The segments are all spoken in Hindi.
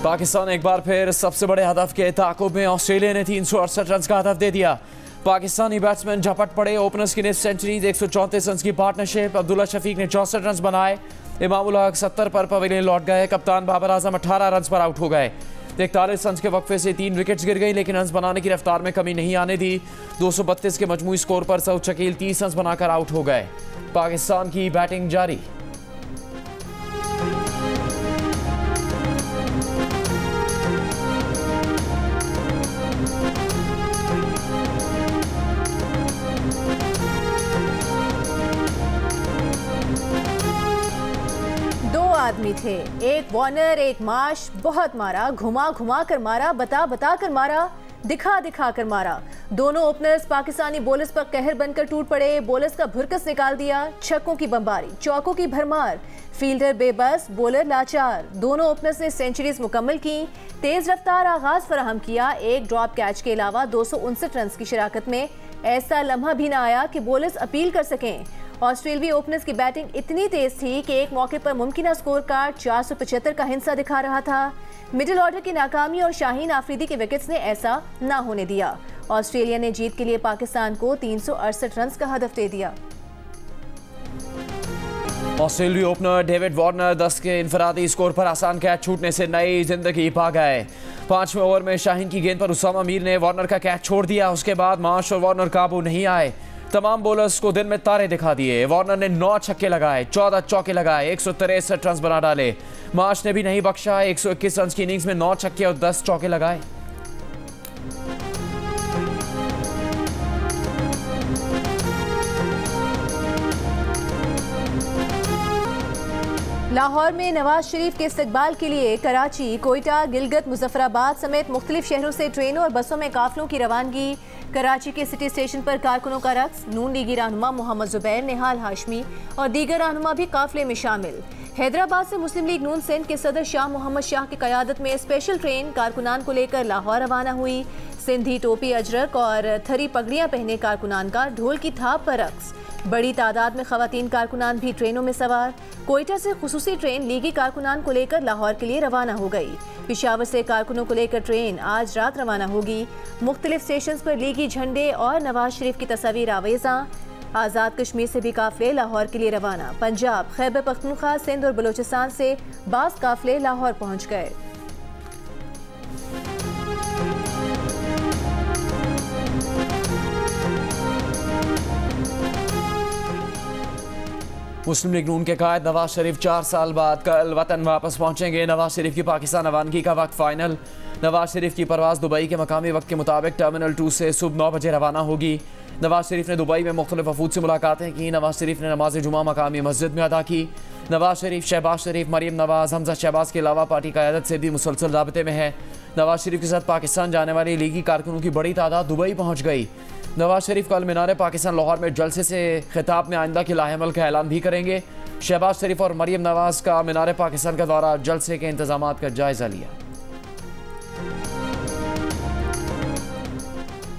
पाकिस्तान एक बार फिर सबसे बड़े हदफ के ताक़ुब में ऑस्ट्रेलिया ने 368 रन का हदफ दे दिया। पाकिस्तानी बैट्समैन झपट पड़े। ओपनर्स की निफ्ट सेंचुरीज 134 रन की पार्टनरशिप। अब्दुल्ला शफीक ने 64 रन बनाए। इमामुल हक 70 पर पवेलियन लौट गए। कप्तान बाबर आजम 18 रन पर आउट हो गए। 41 रन के वक्फे से 3 विकेट्स गिर गई, लेकिन रन बनाने की रफ्तार में कमी नहीं आने दी। 232 के मजमूई स्कोर पर सऊद शकील 30 रन बनाकर आउट हो गए। पाकिस्तान की बैटिंग जारी। आदमी थे, एक वार्नर एक मार्श। बहुत मारा, घुमा घुमा कर मारा, बता बता कर मारा, दिखा दिखा कर मारा। दोनों ओपनर्स पाकिस्तानी बॉलर्स पर कहर बनकर टूट पड़े। बॉलर्स का भुरकस निकाल दिया। छक्कों की बमबारी, चौकों की भरमार, फील्डर बेबस, बॉलर लाचार। दोनों ओपनर्स ने सेंचुरीज मुकम्मल की। तेज रफ्तार आगाज फराहम किया। एक ड्रॉप कैच के अलावा 259 रन की शराकत में ऐसा लम्हा भी ना आया कि बॉलर्स अपील कर सकें। ऑस्ट्रेलियाई ओपनर्स की बैटिंग इतनी तेज थी कि एक मौके पर मुमकिन स्कोर कार्ड 475 का हिंसा दिखा रहा था। मिडिल ऑर्डर की नाकामी और शाहीन आफरीदी के विकेट्स ने ऐसा ना होने दिया। ऑस्ट्रेलिया ने जीत के लिए पाकिस्तान को 368 रन का हदफ दे दिया। ऑस्ट्रेलियाई ओपनर डेविड वार्नर 10 के इनफरादी स्कोर पर आसान कैच छूटने से नई जिंदगी पा गए। 5वें ओवर में शाहीन की गेंद पर उसामा मीर ने वार्नर का कैच छोड़ दिया। उसके बाद मार्श और वार्नर काबू नहीं आए। तमाम बॉलर्स को दिन में तारे दिखा दिए। वार्नर ने 9 छक्के लगाए, 14 चौके लगाए, 163 रन बना डाले। मार्श ने भी नहीं बख्शा। 121 रन की इनिंग्स में 9 छक्के और 10 चौके लगाए। लाहौर में नवाज शरीफ के इस्तकबाल के लिए कराची, कोयटा, गिलगित, मुजफ्फराबाद समेत मुख्तलिफ शहरों से ट्रेनों और बसों में काफिलों की रवानगी। कराची के सिटी स्टेशन पर कारकुनों का रक्स। नून लीगी रहनुमा मोहम्मद जुबैर, निहाल हाशमी और दीगर रहनुमा भी काफिले में शामिल। हैदराबाद से मुस्लिम लीग नून सिंध के सदर शाह मोहम्मद शाह की क़यादत में स्पेशल ट्रेन कारकुनान को लेकर लाहौर रवाना हुई। सिंधी टोपी, अजरक और थरी पगड़ियाँ पहने कारकुनान का ढोल की थाप पर रक्स। बड़ी तादाद में खवातीन कारकुनान भी ट्रेनों में सवार। कोयटा से खुसूसी ट्रेन लीगी कारकुनान को लेकर लाहौर के लिए रवाना हो गई। पेशावर से कारकुनों को लेकर ट्रेन आज रात रवाना होगी। मुख्तलिफ स्टेशन पर लीगी झंडे और नवाज शरीफ की तस्वीर आवेज़ा। आज़ाद कश्मीर से भी काफिले लाहौर के लिए रवाना। पंजाब, खैबर पख्तूनख्वा, सिंध और बलूचिस्तान से बास काफिले लाहौर पहुँच गए। मुस्लिम लीग नून के कायद नवाज शरीफ 4 साल बाद कल वतन वापस पहुंचेंगे। नवाज शरीफ की पाकिस्तान रवानगी का वक्त फाइनल। नवाज शरीफ की परवाज़ दुबई के मकामी वक्त के मुताबिक टर्मिनल 2 से सुबह 9 बजे रवाना होगी। नवाज शरीफ ने दुबई में मुख्तलिफ वफूद से मुलाकातें की। नवाज शरीफ ने नमाज जुमा मकामी मस्जिद में अदा की। नवाज शरीफ, शहबाज शरीफ, मरीम नवाज, हमजा शहबाज के अलावा पार्टी क़यादत से भी मुसलसल राबते में है। नवाज शरीफ के साथ पाकिस्तान जाने वाली लीगी कारकुनों की बड़ी तादाद दुबई पहुँच गई। नवाज शरीफ कल मीनार पाकिस्तान लाहौर में जलसे से खिताब में आइंदा के लाहेमल का ऐलान भी करेंगे। शहबाज शरीफ और मरीम नवाज का मीनार पाकिस्तान का दौरा, जलसे के इंतजामात का जायजा लिया।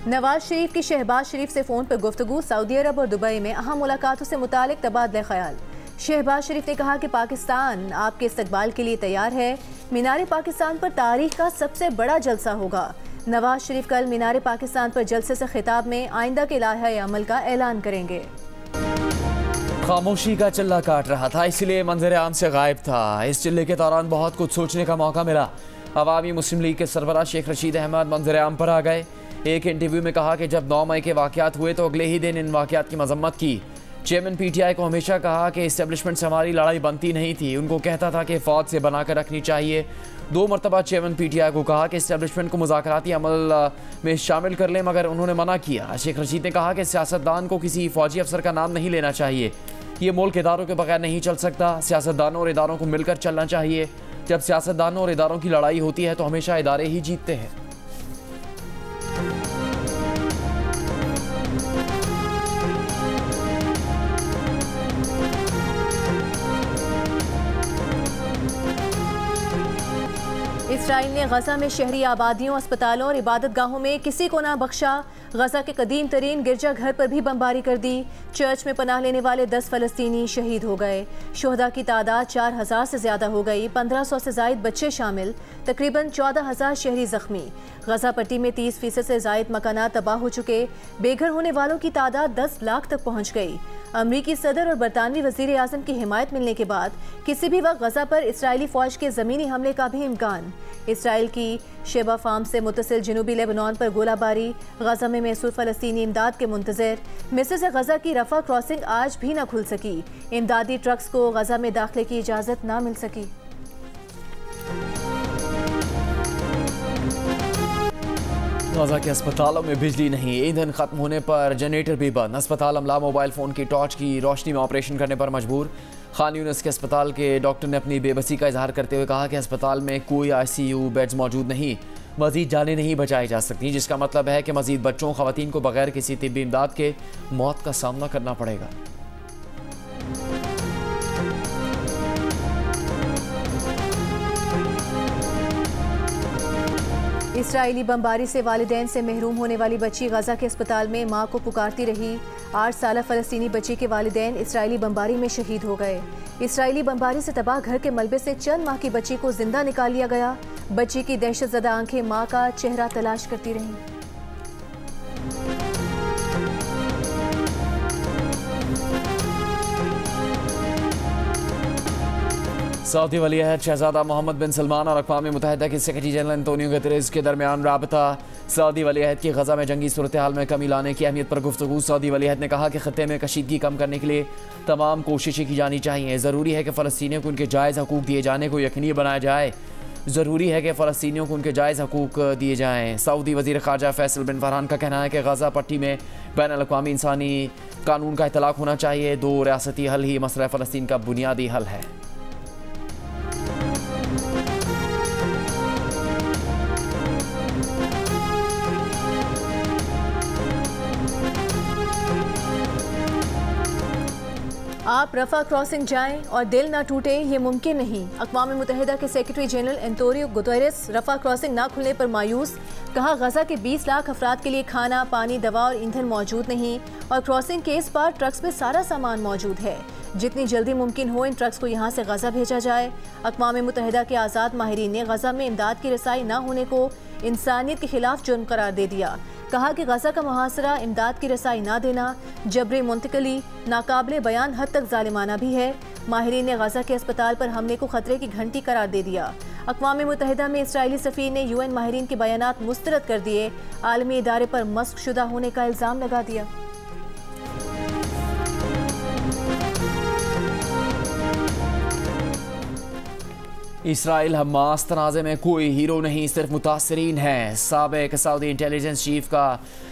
नवाज शरीफ की शहबाज शरीफ से फ़ोन पर गुफ्तगू। सऊदी अरब और दुबई में अहम मुलाकातों से मुतालिक तबादला ख्याल। शहबाज शरीफ ने कहा कि पाकिस्तान आपके इस्तकबाल के लिए तैयार है। मीनार पाकिस्तान पर तारीख का सबसे बड़ा जलसा होगा। नवाज शरीफ कल मीनार पाकिस्तान पर जलसे से खिताब में आइंदा के लाहे अमल का ऐलान करेंगे। खामोशी का चिल्ला काट रहा था, इसलिए मंजर आम से गायब था। इस चिल्ले के दौरान बहुत कुछ सोचने का मौका मिला। अवामी मुस्लिम लीग के सरबराह शेख रशीद अहमद मंजर आम पर आ गए। एक इंटरव्यू में कहा कि जब 9 मई के वाक़यात हुए तो अगले ही दिन इन वाक़यात की मजम्मत की। चेयरमैन PTI को हमेशा कहा कि इस्टेब्लिशमेंट से हमारी लड़ाई बनती नहीं थी। उनको कहता था कि फ़ौज से बनाकर रखनी चाहिए। 2 मरतबा चेयरमैन PTI को कहा कि इस्टेब्लिशमेंट को मुज़ाकराती अमल में शामिल कर लें, मगर उन्होंने मना किया। शेख रशीद ने कहा कि सियासतदान को किसी फ़ौजी अफसर का नाम नहीं लेना चाहिए। ये मुल्क इदारों के बगैर नहीं चल सकता। सियासतदानों और इदारों को मिलकर चलना चाहिए। जब सियासतदानों और इदारों की लड़ाई होती है तो हमेशा इदारे ही जीतते हैं। इसराइल ने गजा में शहरी आबादियों, अस्पतालों और इबादत गाहों में किसी को ना बख्शा। गजा के कदीम तरीन गिरजाघर पर भी बमबारी कर दी। चर्च में पनाह लेने वाले 10 फलस्तीनी शहीद हो गए। शोहदा की तादाद 4000 से ज्यादा हो गई। 1500 से जायद बच्चे शामिल, तकरीबन 14000 शहरी जख्मी। गजा पट्टी में 30% से जायद मकानात तबाह हो चुके। बेघर होने वालों की तादाद 10 लाख तक पहुँच गई। अमरीकी सदर और बरतानवी वजीर आजम की हिमायत मिलने के बाद किसी भी वक्त गजा पर इसराइली फौज के ज़मीनी हमले का भी इम्कान। इसराइल की शेबा फार्म से मुतसिल जनूबी लेबनान पर गोलाबारी। गजा में मैसूर फ़लस्तीनी इमदाद के मुंतज़िर। मिस्र से गजा की रफ़ा क्रॉसिंग आज भी न खुल सकी। इमदादी ट्रक्स को गजा में दाखिले की इजाज़त न मिल सकी। गजा के अस्पतालों में बिजली नहीं, ईंधन खत्म होने पर जनरेटर भी बंद। अस्पताल अमला मोबाइल फ़ोन की टॉर्च की रोशनी में ऑपरेशन करने पर मजबूर। खान यूनिस के अस्पताल के डॉक्टर ने अपनी बेबसी का इजहार करते हुए कहा कि अस्पताल में कोई ICU बेड्स मौजूद नहीं, मजीद जानें नहीं बचाई जा सकती, जिसका मतलब है कि मजीद बच्चों ख़वातीन को बगैर किसी तिब्बी इमदाद के मौत का सामना करना पड़ेगा। इसराइली बमबारी से वालिदैन से महरूम होने वाली बच्ची गजा के अस्पताल में मां को पुकारती रही। 8 साला फ़लस्तीनी बच्ची के वालिदैन इसराइली बमबारी में शहीद हो गए। इसराइली बमबारी से तबाह घर के मलबे से चंद माह की बच्ची को जिंदा निकाल लिया गया। बच्ची की दहशतज़दा आंखें मां का चेहरा तलाश करती रहीं। सऊदी वली अहद शहजादा मोहम्मद बिन सलमान और अक़वाम मुत्तहिदा के सेक्रेटरी जनरल एंटोनियो गुतेरेस के दरमियान राबता। सऊदी वली अहद की गजा में जंगी सूरत हाल में कमी लाने की अहमियत पर गुफ्तगू। सऊदी वली अहद ने कहा कि खत्ते में कशीदगी कम करने के लिए तमाम कोशिशें की जानी चाहिए। ज़रूरी है कि फ़लस्तीनियों को उनके जायज़ हकूक़ दिए जाने को यकीनी बनाया जाए। ज़रूरी है कि फ़लस्तीनियों को उनके जायज़ हकूक़ दिए जाएँ। सऊदी वज़ीर ख़ारजा फैसल बिन फरहान का कहना है कि गजा पट्टी में बैनुल-अक़वामी इंसानी कानून का इतलाक़ होना चाहिए। 2 रियासती हल ही मसला फ़लस्तीन का बुनियादी हल है। आप रफ़ा क्रॉसिंग जाएं और दिल ना टूटे, ये मुमकिन नहीं। अक़वाम मुत्तहिदा के secretary general Antonio Guterres Rafah crossing ना खुलने पर मायूस। कहा गजा के 20 लाख अफराद के लिए खाना, पानी, दवा और ईंधन मौजूद नहीं और क्रॉसिंग के इस पार ट्रक्स में सारा सामान मौजूद है। जितनी जल्दी मुमकिन हो इन ट्रक्स को यहाँ से गजा भेजा जाए। अक़वाम मुत्तहिदा के आज़ाद माहिरीन ने गजा में इमदाद की रसाई न होने को इंसानियत के खिलाफ जुर्म करार दे दिया। कहा कि गजा का मुहासरा, इमदाद की रसाई ना देना, जबरी मुंतकली नाकाबिले बयान हद तक जालिमाना भी है। माहिरीन ने गजा के अस्पताल पर हमले को खतरे की घंटी करार दे दिया। अक़वाम मुत्तहिदा में इसराइली सफ़ीर ने UN माहिरीन के बयानात मुस्तरद कर दिए। आलमी इदारे पर मस्क शुदा होने का इल्ज़ाम लगा दिया। इसराइल हमास तनाज़े में कोई हीरो नहीं, सिर्फ मुतासरीन हैं। साबिक़ सऊदी इंटेलिजेंस चीफ का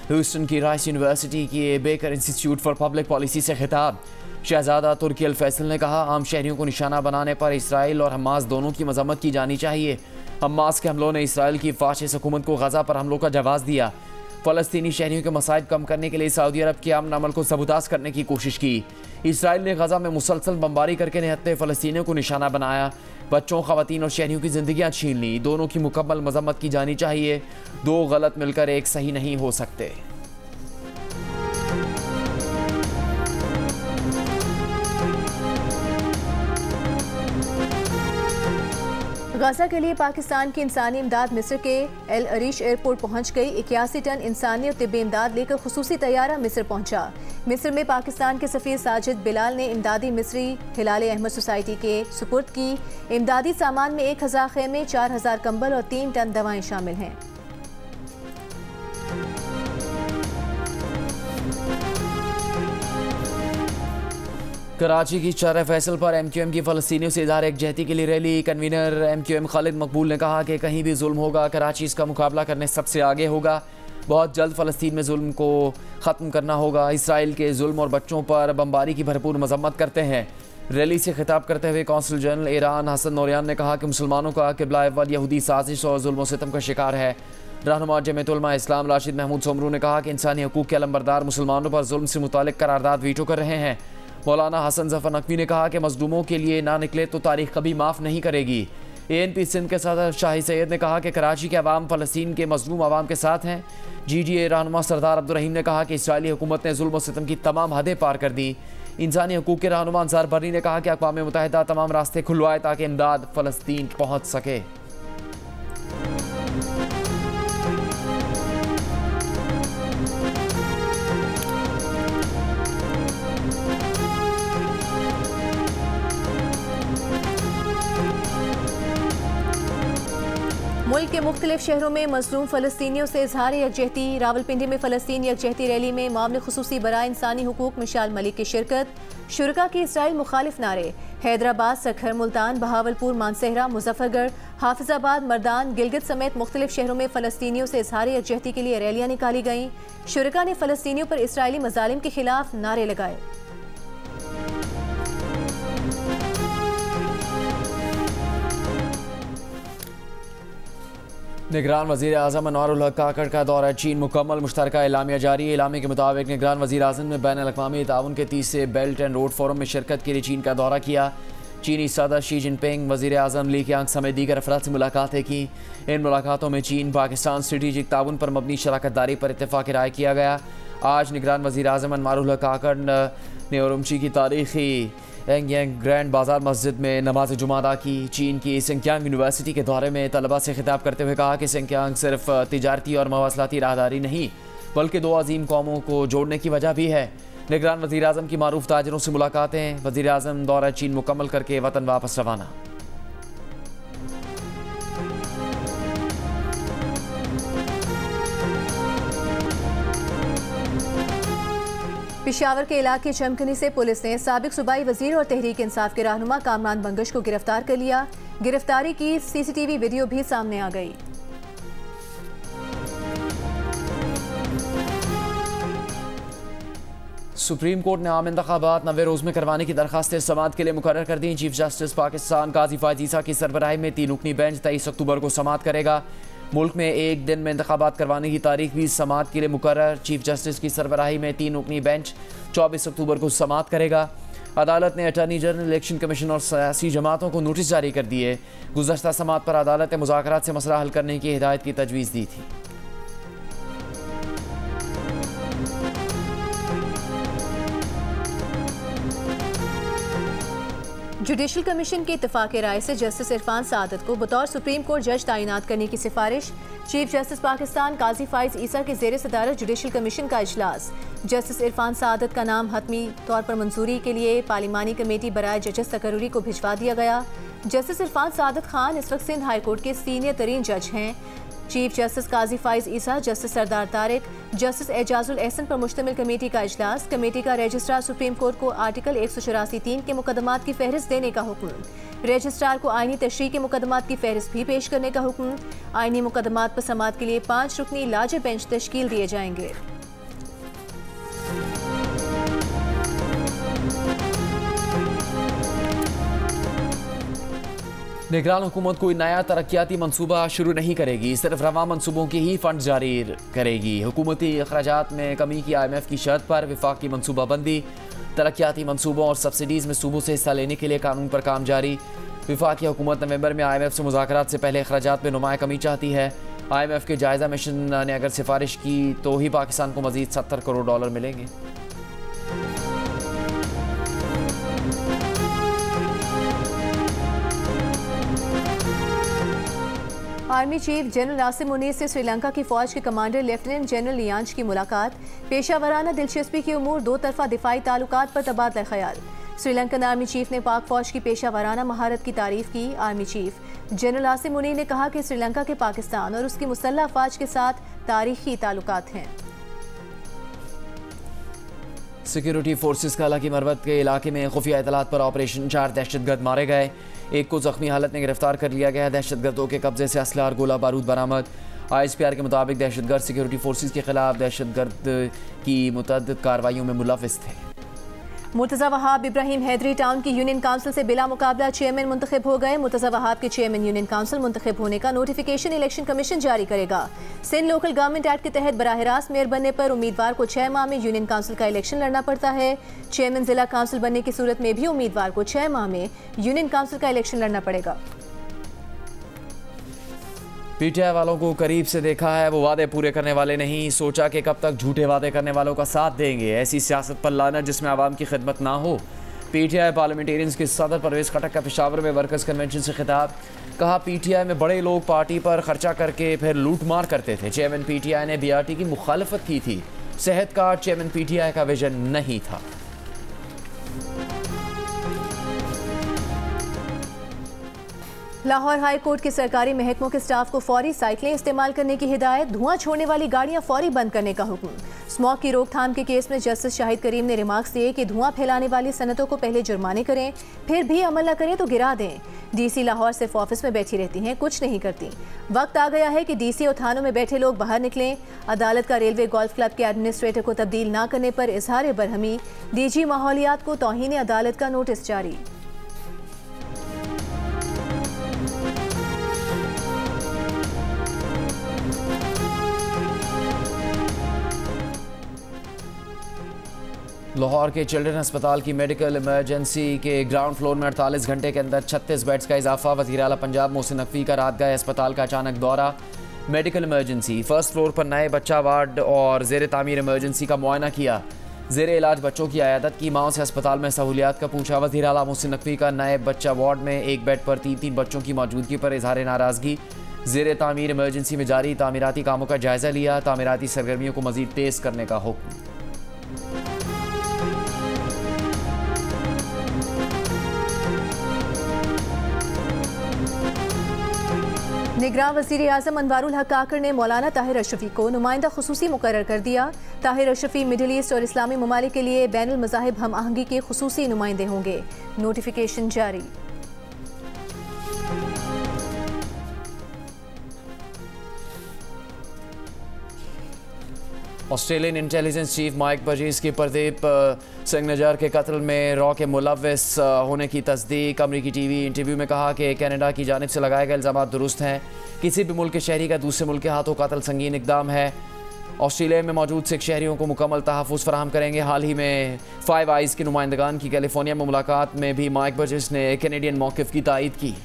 ह्यूस्टन की राइस यूनिवर्सिटी के baker institute for public policy से खिताब। शहजादा तुर्की अल फैसल ने कहा, आम शहरियों को निशाना बनाने पर इसराइल और हमास दोनों की मजम्मत की जानी चाहिए। हमास के हमलों ने इसराइल की फाशिस्ट हुकूमत को गजा पर हमलों का जवाब दिया। फ़लस्तीनी शहरियों के मसाइब कम करने के लिए सऊदी अरब के अमन अमल को सबूताज करने की कोशिश की। इसराइल ने गजा में मुसलसल बमबारी करके निहत्ते फ़लस्तीनियों को निशाना बनाया। बच्चों, ख़वातीन और शहरियों की ज़िंदगियाँ छीन ली। दोनों की मुकम्मल मजम्मत की जानी चाहिए। 2 गलत मिलकर एक सही नहीं हो सकते। गजा के लिए पाकिस्तान की इंसानी इमदाद मिस्र के एल अरीश एयरपोर्ट पहुंच गई। 81 टन इंसानी और तिब्बी इमदाद लेकर खुसूसी तैयारा मिस्र पहुंचा। मिस्र में पाकिस्तान के सफ़ीर साजिद बिलाल ने इमदादी मिस्री हिलाल अहमद सोसाइटी के सुपुर्द की। इमदादी सामान में 1000 खेमे, 4000 कंबल और 3 टन दवाएं शामिल हैं। कराची की चार फैसल पर MQM की फ़लस्तीनियों से इज़हार एकजहती के लिए रैली। कन्वीनर MQM खालिद मकबूल ने कहा कि कहीं भी जुल्म होगा, कराची इसका मुकाबला करने सबसे आगे होगा। बहुत जल्द फ़लस्तीन में जुल्म को ख़त्म करना होगा। इसराइल के जुल्म और बच्चों पर बमबारी की भरपूर मजम्मत करते हैं। रैली से खिताब करते हुए कौंसल जनरल ईरान हसन नौरियान ने कहा कि मुसलमानों का क़िबला अव्वल यहूदी साजिश और जुल्म सितम का शिकार है। रहनुमा जमीयत उलमा इस्लाम राशिद महमूद सोमरू ने कहा कि इंसानी हकूक़ के अलमबरदार मुसलमानों पर जुल्म से मुतालिक करारदाद वीटो कर रहे हैं। मौलाना हसन जफर नकवी ने कहा कि मजलूमों के लिए ना निकले तो तारीख कभी माफ़ नहीं करेगी। ANP सिंध के सदर शाही सैयद ने कहा कि कराची के अवाम फ़लस्तीन के मजलूम अवाम के साथ हैं। GDA रहनुमा सरदार अब्दुर्रहीम ने कहा कि इसराइली हुकूमत ने जुल्म और सितम की तमाम हदें पार कर दी। इंसानी हकूक़ के रहनुमा अंसार बर्री ने कहा कि अक़वाम मुत्तहिदा तमाम रास्ते खुलवाए ताकि इमदाद फ़लस्तीन पहुँच सके। मुल्क के मुख्तलिफ शहरों में मजलूम फ़लस्तीनियों से इजहार यकजहती। रावलपिंडी में फ़लस्तीन यकजहती रैली में मामले खुसूसी बराए इंसानी हुकूक मिशाल मलिक की शिरकत। शुरका के इसराइल मुखालिफ नारे। हैदराबाद, सखर, मुल्तान, बहावलपुर, मानसहरा, मुजफ्फरगढ़, हाफिजाबाद, मर्दान, गिलगित समेत मुख्तलिफ शहरों में फ़लस्तीनियों से इजहार यकजहती के लिए रैलियाँ निकाली गईं। शुरका ने फ़लस्तीनियों पर इसराइली मजालिम के खिलाफ नारे लगाए। निगरान वज़ीर आज़म अनवारुल हक काकड़ का दौरा चीन मुकम्मल। मुश्तरका एलामिया जारी। एलामे के मुताबिक निगरान वज़ीर आज़म ने बैन अल-अक़वामी ताउन के 30 बेल्ट एंड रोड फोरम में शिरकत के लिए चीन का दौरा किया। चीनी सदर शी जिनपिंग, वज़ीर आज़म ली कियांग समेत दीगर अफराद से मुलाकातें की। इन मुलाकातों में चीन पाकिस्तान स्ट्रेटेजिक ताउन पर मबनी शराकत दारी पर इत्तेफाक राय किया गया। आज निगरान वज़ीर आज़म अनवारुल हक काकड़ ने उरुमची की तारीखी एंगयांग ग्रैंड बाज़ार मस्जिद में नमाज जुमा अदा की। चीन की सिंकियांग यूनिवर्सिटी के दौरे में तलबा से खिताब करते हुए कहा कि सिंकियांग सिर्फ तिजारती और मवासलाती राहदारी नहीं बल्कि दो अजीम कौमों को जोड़ने की वजह भी है। निगरान वज़ीर आज़म की मारूफ ताजरों से मुलाकातें। वज़ीर आज़म दौरा चीन मुकम्मल करके वतन वापस रवाना। पेशावर के इलाके चमकनी से पुलिस ने साबिक सूबाई वजीर और तहरीक इंसाफ के रहनुमा कामरान बंगश को गिरफ्तार कर लिया। गिरफ्तारी की CCTV वीडियो भी सामने आ गई। सुप्रीम कोर्ट ने आम इंतखाबात 90 रोज़ में करवाने की दरखास्तें समाअत के लिए मुकर्रर कर दी। चीफ जस्टिस पाकिस्तान काजी फ़ाइज़ ईसा की सरबराही में 3 रुकनी बेंच 23 अक्टूबर को समाअत करेगा। मुल्क में एक दिन में इंतखाबात करवाने की तारीख भी समाअत के लिए मुकर्रर। चीफ जस्टिस की सरबराही में 3 रुकनी बेंच 24 अक्टूबर को समाअत करेगा। अदालत ने अटॉर्नी जनरल, इलेक्शन कमीशन और सियासी जमातों को नोटिस जारी कर दिए। गुज़श्ता समाअत पर अदालत ने मुज़ाकरात से मसला हल करने की हिदायत की तजवीज़ दी थी। जुडिशल कमीशन के इत्तेफाक राय से जस्टिस इरफान सादत को बतौर सुप्रीम कोर्ट जज तैनात करने की सिफारिश। चीफ जस्टिस पाकिस्तान काजी फ़ाइज़ ईसा के ज़ेर सदारत जुडिशल कमीशन का इजलास। जस्टिस इरफान सादत का नाम हतमी तौर पर मंजूरी के लिए पार्लिमानी कमेटी बराए जजेस तकर्री को भिजवा दिया गया। जस्टिस इरफान सादत खान इस वक्त सिंध हाई कोर्ट के सीनियर तरीन जज हैं। चीफ जस्टिस काजी फ़ाइज़ ईसा, जस्टिस सरदार तारिक, जस्टिस एजाजुल एहसन पर मुश्तमिल कमेटी का इजलास। कमेटी का रजिस्ट्रार सुप्रीम कोर्ट को आर्टिकल 184(3) के मुकदमात की फहरिस्त देने का हुक्म। रजिस्ट्रार को आईनी तशरीह के मुकदमात की फहरिस्त भी पेश करने का हुक्म। आईनी मुकदमात पर समाअत के लिए 5 रुकनी लार्जर बेंच तश्कील दिए जाएंगे। निगरान हुकूमत कोई नया तरक्याती मनसूबा शुरू नहीं करेगी, सिर्फ रवा मनसूबों के ही फंड जारी करेगी। हुकूमती अखराजात में कमी की IMF की शर्त पर वफाकी मनसूबाबंदी। तरक्याती मनसूबों और सब्सिडीज़ में सूबों से हिस्सा लेने के लिए कानून पर काम जारी। वफाकी हुकूमत नवंबर में IMF से मुज़ाकरात से पहले अखराजात में नुमाया कमी चाहती है। IMF के जायज़ा मिशन ने अगर सिफारिश की तो ही पाकिस्तान को मज़ीद $70 करोड़ मिलेंगे। आर्मी चीफ जनरल नासिम मुनीर से श्रीलंका की फौज के कमांडर लेफ्टिनेंट जनरल लियांज की मुलाकात। पेशावराना दिलचस्पी की उमूर दो तरफा दिफाई ताल्लुकात पर तबादला ख्याल। श्रीलंकन आर्मी चीफ ने पाक फौज की पेशावराना महारत की तारीफ की। आर्मी चीफ जनरल नासिम मुनीर ने कहा कि श्रीलंका के पाकिस्तान और उसकी मुसल्लह अफवाज के साथ तारीखी ताल्लुकात हैं। सिक्योरिटी फोर्सेस का की मरवत के इलाके में खुफिया इतलात पर ऑपरेशन 4 दहशतगर्द मारे गए। एक को जख्मी हालत में गिरफ्तार कर लिया गया। दहशतगर्दों के कब्जे से असला और गोला बारूद बरामद। ISPR के मुताबिक दहशतगर्द सिक्योरिटी फोर्सेस के खिलाफ दहशतगर्द की मुतअद्दिद कार्रवाइयों में मुलव्विस थे। मुर्तज़ा वहाब इब्राहिम हैदरी टाउन की यूनियन काउंसिल से बिला मुकाबला चेयरमैन मुंतखब हो गए। मुर्तज़ा वहाब के चेयरमैन यूनियन काउंसिल मुंतखब होने का नोटिफिकेशन इलेक्शन कमीशन जारी करेगा। सिंध लोकल गवर्नमेंट एक्ट के तहत बराह रास्त मेयर बनने पर उम्मीदवार को 6 माह में यूनियन काउंसिल का इलेक्शन लड़ना पड़ता है। चेयरमैन जिला काउंसिल बनने की सूरत में भी उम्मीदवार को 6 माह में यूनियन काउंसिल का इलेक्शन लड़ना पड़ेगा। पीटीआई वालों को करीब से देखा है, वो वादे पूरे करने वाले नहीं, सोचा कि कब तक झूठे वादे करने वालों का साथ देंगे। ऐसी सियासत पर लानत जिसमें आवाम की खिदमत ना हो। पीटीआई पार्लियामेंटेरियंस के सदर परवेज़ खटक का पेशावर में वर्कर्स कन्वेंशन से खिताब। कहा पीटीआई में बड़े लोग पार्टी पर खर्चा करके फिर लूट मार करते थे। चेयरमैन पीटीआई ने बीआरटी की मुखालफत की थी। सेहत कार्ड चेयरमैन पीटीआई का विजन नहीं था। लाहौर हाई कोर्ट के सरकारी महकमों के स्टाफ को फौरी साइकिलें इस्तेमाल करने की हिदायत। धुआं छोड़ने वाली गाड़ियां फौरी बंद करने का हुक्म। स्मॉग की रोकथाम के केस में जस्टिस शाहिद करीम ने रिमार्क्स दिए कि धुआं फैलाने वाली सनतों को पहले जुर्माने करें, फिर भी अमल न करें तो गिरा दें। डीसी लाहौर सिर्फ ऑफिस में बैठी रहती हैं, कुछ नहीं करती। वक्त आ गया है कि डीसी और थानों में बैठे लोग बाहर निकलें। अदालत का रेलवे गोल्फ क्लब के एडमिनिस्ट्रेटर को तब्दील न करने पर इजहार बरहमी। डीजी माहौलियात को तौहीन अदालत का नोटिस जारी। लाहौर के चिल्ड्रन अस्पताल की मेडिकल इमरजेंसी के ग्राउंड फ्लोर में 48 घंटे के अंदर 36 बेड्स का इजाफा। वज़ीर आला पंजाब मोहसिन नकवी का रात गए अस्पताल का अचानक दौरा। मेडिकल इमरजेंसी फर्स्ट फ्लोर पर नए बच्चा वार्ड और ज़ेर तामीर इमरजेंसी का मुआयना किया। ज़ेर इलाज बच्चों की आयादत की। माओ से अस्पताल में सहूलियात का पूछा। वज़ीर आला मोहसिन नकवी का नए बच्चा वार्ड में एक बेड पर 3 बच्चों की मौजूदगी पर इजहार नाराज़गी। ज़ेर तामीर इमरजेंसी में जारी तामीराती कामों का जायज़ा लिया। तामीराती सरगर्मियों को मज़ीद तेज़ करने का हुक्म। निगरान वज़ीर आज़म अनवारुल हक काकर ने मौलाना ताहिर अशरफी को नुमाइंदा खुसूसी मुकर्रर कर दिया। ताहिर अशरफी मिडिल ईस्ट और इस्लामी ममालिक के लिए बैनुल मज़ाहिब हम आहंगी के खुसूसी नुमाइंदे होंगे। नोटिफिकेशन जारी। Australian intelligence chief Mike Burgess की प्रदीप सिंह नजर के कत्ल में रॉ के मुलव्विस होने की तस्दीक। अमरीकी टीवी इंटरव्यू में कहा कि कनाडा की जानिब से लगाए गए इल्ज़ाम दुरुस्त हैं। किसी भी मुल्क के शहरी का दूसरे मुल्क के हाथों कत्ल संगीन इकदाम है। ऑस्ट्रेलिया में मौजूद सिख शहरियों को मुकम्मल तहफ़्फ़ुज़ फराहम करेंगे। हाल ही में फाइव आइज़ के नुमाइंदगान की कैलिफोर्निया में मुलाकात में भी माइक बर्जीस ने कैनेडियन मौक़िफ़ की तायीद की।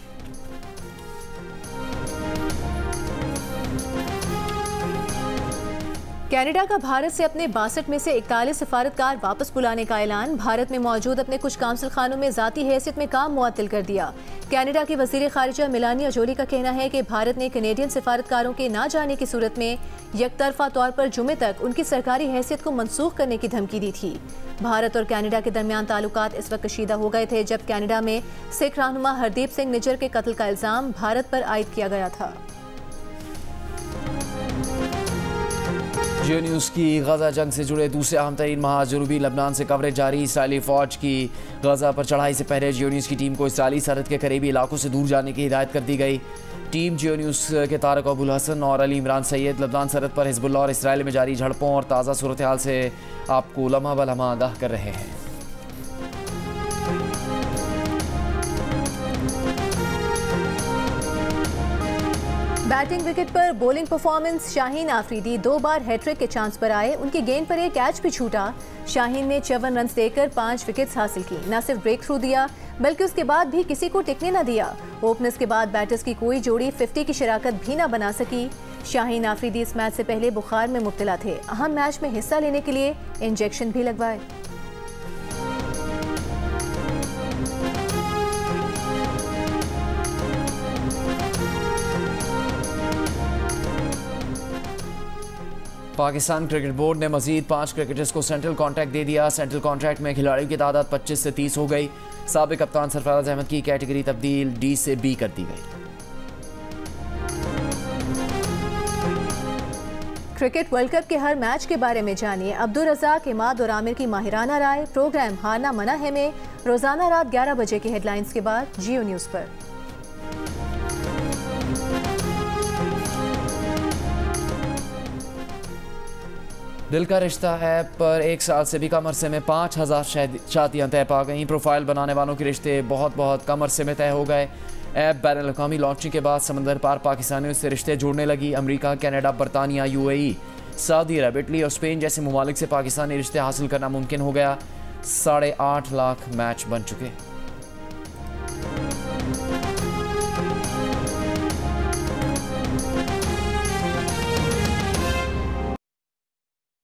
कनाडा का भारत से अपने 62 में से 41 सफारतकार वापस बुलाने का ऐलान। भारत में मौजूद अपने कुछ काउंसिल खानों में ज़ाती हैसियत में काम मुअत्तल कर दिया। कनाडा की वज़ीर ख़ारिजा मेलानिया जोली का कहना है कि भारत ने कनेडियन सफारतकारों के ना जाने की सूरत में यकतरफा तौर पर जुमे तक उनकी सरकारी हैसियत को मनसूख करने की धमकी दी थी। भारत और कनाडा के दरमियान ताल्लुकात इस वक्त कशीदा हो गए थे जब कनाडा में सिख रहनुमा हरदीप सिंह निज्जर के कत्ल का इल्ज़ाम भारत पर आयद किया गया था। जियो न्यूज़ की गजा जंग से जुड़े दूसरे अहम तरीन महाज जनूबी लबनान से कवरेज जारी। इसराइली फ़ौज की गजा पर चढ़ाई से पहले जियो न्यूज़ की टीम को इसराइली सरहद के करीबी इलाकों से दूर जाने की हिदायत कर दी गई। टीम जियो न्यूज़ के तारक अबुल हसन और अली इमरान सैयद लबनान सरहद पर हिजबुल्लाह और इसराइल में जारी झड़पों और ताज़ा सूरत हाल से आपको लम्हा ब लम्हा आगाह कर रहे हैं। बैटिंग विकेट पर बॉलिंग परफॉर्मेंस। शाहीन आफरीदी 2 बार हैट्रिक के चांस पर आए। उनकी गेंद पर एक कैच भी छूटा। शाहीन ने 54 रन देकर 5 विकेट्स हासिल की। न सिर्फ ब्रेक थ्रू दिया बल्कि उसके बाद भी किसी को टिकने न दिया। ओपनर्स के बाद बैटर्स की कोई जोड़ी 50 की शराकत भी न बना सकी। शाहीन आफरीदी इस मैच से पहले बुखार में मुब्तला थे। अहम मैच में हिस्सा लेने के लिए इंजेक्शन भी लगवाए। पाकिस्तान क्रिकेट बोर्ड ने मजीद 5 क्रिकेटर्स को सेंट्रल कॉन्ट्रैक्ट दे दिया। सेंट्रल कॉन्ट्रैक्ट में खिलाड़ियों की तादाद 25 से 30 हो गई। साबिक कप्तान सरफराज अहमद की कैटेगरी तब्दील डी से बी कर दी गई। क्रिकेट वर्ल्ड कप के हर मैच के बारे में जानिए अब्दुल रज़ाक, इमाद और आमिर की माहिराना राय। प्रोग्राम हारना मना है में रोजाना रात 11 बजे की हेडलाइंस के बाद जियो न्यूज़ पर। दिल का रिश्ता ऐप पर 1 साल से भी कम अरसे में 5000 शादियाँ तय पा गईं। प्रोफाइल बनाने वालों के रिश्ते बहुत कम अरसे में तय हो गए। ऐप बैनुल-अक़वामी लॉन्चिंग के बाद समंदर पार पाकिस्तानियों से रिश्ते जुड़ने लगी। अमेरिका, कनाडा, बरतानिया, UAE, सऊदी अरब, इटली और स्पेन जैसे ममालिक से पाकिस्तानी रिश्ते हासिल करना मुमकिन हो गया। 8.5 लाख मैच बन चुके।